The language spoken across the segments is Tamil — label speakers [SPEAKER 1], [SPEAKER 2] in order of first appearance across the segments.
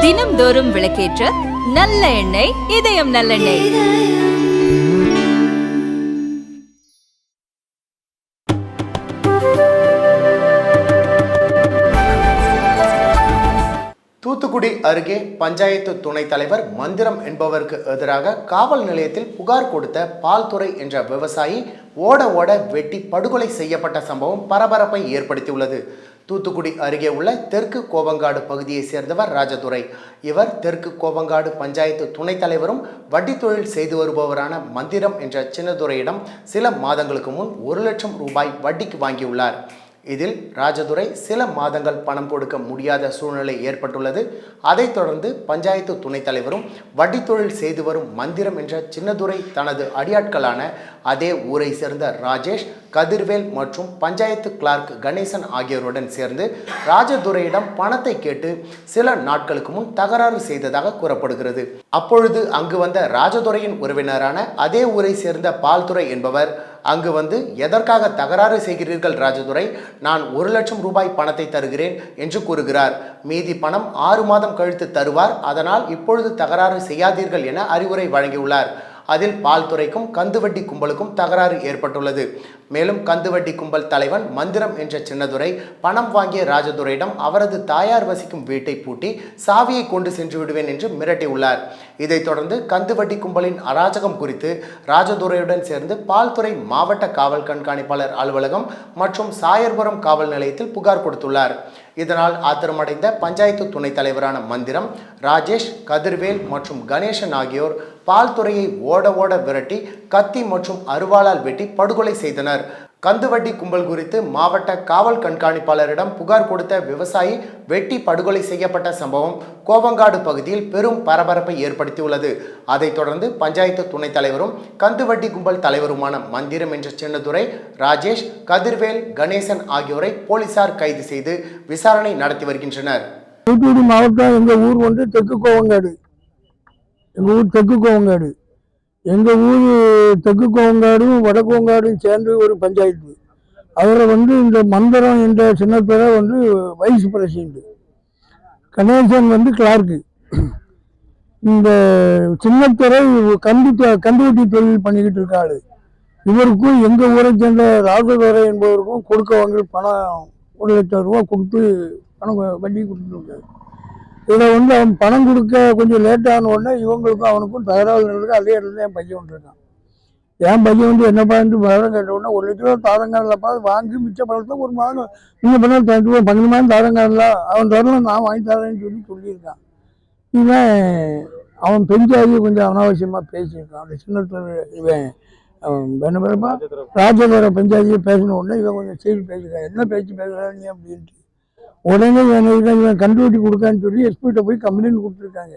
[SPEAKER 1] தினம்தோறும் விளக்கேற்ற நல்ல எண்ணெய் இதயம் நல்லெண்ணெய்.
[SPEAKER 2] தூத்துக்குடி அருகே பஞ்சாயத்து துணைத் தலைவர் மந்திரம் என்பவருக்கு எதிராக காவல் நிலையத்தில் புகார் கொடுத்த பால்துறை என்ற விவசாயி ஓட ஓட வெட்டி படுகொலை செய்யப்பட்ட சம்பவம் பரபரப்பை ஏற்படுத்தியுள்ளது. தூத்துக்குடி அருகே உள்ள தெற்கு கோவங்காடு பகுதியை சேர்ந்தவர் ராஜதுரை. இவர் தெற்கு கோவங்காடு பஞ்சாயத்து துணைத் தலைவரும் வட்டி தொழில் செய்து வருபவரான மந்திரம் என்ற சின்னதுரையிடம் சில மாதங்களுக்கு முன் 1 லட்சம் ரூபாய் வட்டிக்கு வாங்கியுள்ளார். இதில் ராஜதுரை சில மாதங்கள் பணம் கொடுக்க முடியாத சூழ்நிலை ஏற்பட்டுள்ளது. அதைத் தொடர்ந்து பஞ்சாயத்து துணைத் தலைவரும் வட்டி தொழில் செய்து வரும் மந்திரம் என்ற சின்னதுரை தனது அடியாட்களான அதே ஊரை சேர்ந்த ராஜேஷ், கதிர்வேல் மற்றும் பஞ்சாயத்து கிளார்க் கணேசன் ஆகியோருடன் சேர்ந்து ராஜதுரையிடம் பணத்தை கேட்டு சில நாட்களுக்கு முன் தகராறு செய்ததாக கூறப்படுகிறது. அப்பொழுது அங்கு வந்த ராஜதுரையின் உறவினரான அதே ஊரை சேர்ந்த பால்துறை என்பவர் அங்கு வந்து எதற்காக தகராறு செய்கிறீர்கள் ராஜதுரை, நான் 1 லட்சம் ரூபாய் பணத்தை தருகிறேன் என்று கூறுகிறார். மீதி பணம் 6 மாதம் கழித்து தருவார், அதனால் இப்பொழுது தகராறு செய்யாதீர்கள் என அறிவுரை வழங்கியுள்ளார். அதில் பால்துறைக்கும் கந்துவட்டி கும்பலுக்கும் தகராறு ஏற்பட்டுள்ளது. மேலும் கந்துவட்டி கும்பல் தலைவன் மந்திரம் என்ற சின்னதுரை பணம் வாங்கிய ராஜதுரையிடம் அவரது தாயார் வசிக்கும் வீட்டை பூட்டி சாவியை கொண்டு சென்று விடுவேன் என்று மிரட்டியுள்ளார். இதைத் தொடர்ந்து கந்துவட்டி கும்பலின் அராஜகம் குறித்து ராஜதுரையுடன் சேர்ந்து பால்துறை மாவட்ட காவல் கண்காணிப்பாளர் அலுவலகம் மற்றும் சாயர்புரம் காவல் நிலையத்தில் புகார் கொடுத்துள்ளார். இதனால் ஆத்திரமடைந்த பஞ்சாயத்து துணைத் தலைவரான மந்திரம், ராஜேஷ், கதிர்வேல் மற்றும் கணேசன் ஆகியோர் பால்துறையை ஓட ஓட விரட்டி கத்தி மற்றும் அருவாளால் வெட்டி படுகொலை செய்தனர். கந்துவட்டி கும்பல் குறித்து மாவட்ட காவல் கண்காணிப்பாளரிடம் புகார் கொடுத்த விவசாயி வெட்டி படுகொலை செய்யப்பட்ட சம்பவம் கோவங்காடு பகுதியில் பெரும் பரபரப்பை ஏற்படுத்தியுள்ளது. அதைத் தொடர்ந்து பஞ்சாயத்து துணைத் தலைவரும் கந்துவட்டி கும்பல் தலைவருமான மந்திரம் என்ற சின்னதுரை, ராஜேஷ், கதிர்வேல், கணேசன் ஆகியோரை போலீசார் கைது செய்து விசாரணை நடத்தி வருகின்றனர்.
[SPEAKER 3] தூத்துக்குடி மாவட்டம் எங்கள் ஊர் வந்து தெற்கு கோவங்காடு. எங்கள் ஊர் தெற்கு கோவங்காடு. எங்கள் ஊர் தெற்கு கோவங்காடும் வடக்கோவங்காடும் சேர்ந்து ஒரு பஞ்சாயத்து. அதில் வந்து இந்த மந்திரம் என்ற சின்னத்துறை வந்து வைஸ் பிரசிடண்ட், கணேசன் வந்து கிளார்க்கு. இந்த சின்னத்துறை கந்துவட்டி தொழில் பண்ணிக்கிட்டு இருக்காரு. இவருக்கும் எங்கள் ஊரை சேர்ந்த ராஜதுரை என்பவருக்கும் கொடுக்க வாங்கி பணம் 1 லட்சம் ரூபா கொடுத்து பணம் வட்டி கொடுத்துருக்காரு. இதில் வந்து அவன் பணம் கொடுக்க கொஞ்சம் லேட்டான உடனே இவங்களுக்கும் அவனுக்கும் தகராறு நடந்து அதே இடத்துல என் பையன் வந்துருக்கான். என் பையன் வந்து என்ன பார்த்து விவரம் கேட்ட உடனே 1 லட்ச ரூபா தாரங்காரில் வாங்கி மிச்ச பணத்தை ஒரு மாதம் நீங்கள் பண்ண 12 மாதம் தாரங்காரில் அவன் தரலாம், நான் வாங்கி தரேன்னு சொல்லியிருக்கான். இவன் அவன் பெஞ்சாதி கொஞ்சம் அனாவசியமாக பேசியிருக்கான். அந்த சின்ன இவன் என்ன பேருப்பா ராஜதுரை பஞ்சாயத்து பேசின உடனே இவன் கொஞ்சம் செய்தி பேசியிருக்கான். என்ன பேச்சு பேசுகிறான் நீ அப்படின்ட்டு உடனே இவன் கண்டுபிடி கொடுக்கான்னு சொல்லி எஸ்பிகிட்ட போய் கம்ப்ளைண்ட் கொடுத்துருக்காங்க.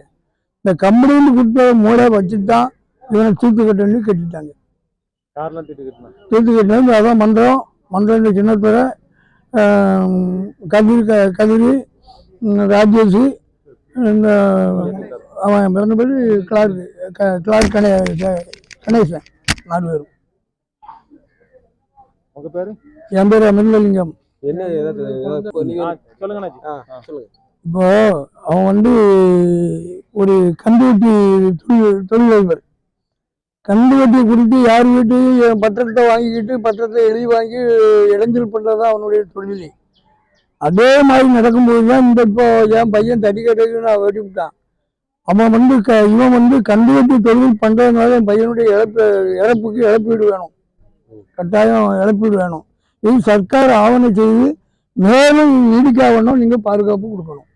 [SPEAKER 3] இந்த கம்ப்ளைண்ட் கொடுத்த மூளை வச்சுட்டு தான் இவனை தூத்து கட்டணி கட்டிட்டாங்க. தூத்து கட்டினது அதான் மந்திரம் சின்னத்துறை, கதிரி, ராஜேஷ், இந்த அவன் பிறந்த பேர் கிளார்க் கணேசன், 4 பேரும். என் பேர் அமிர்தலிங்கம். இப்போ அவன் வந்து ஒரு கந்துவட்டி தொழிலதிபர். கந்துவட்டி குறித்து யார் வீட்டு பத்திரத்தை வாங்கிக்கிட்டு பத்திரத்தை எழுதி வாங்கி இடைஞ்சல் பண்ணுறதுதான் அவனுடைய தொழிலே. அதே மாதிரி நடக்கும்போது தான் இந்த இப்போ என் பையன் தட்டி கட்டுக்கு நான் வெட்டி விட்டான். அவன் வந்து இவன் வந்து கந்துவட்டி தொழில் பண்ணுறதுனால என் பையனுடைய இழப்புக்கு இழப்பீடு வேணும், கட்டாயம் இழப்பீடு வேணும். இது சர்க்கார் ஆவணம் செய்து மேலும் நீடிக்காவணும் நீங்கள் பாதுகாப்பு கொடுக்கணும்.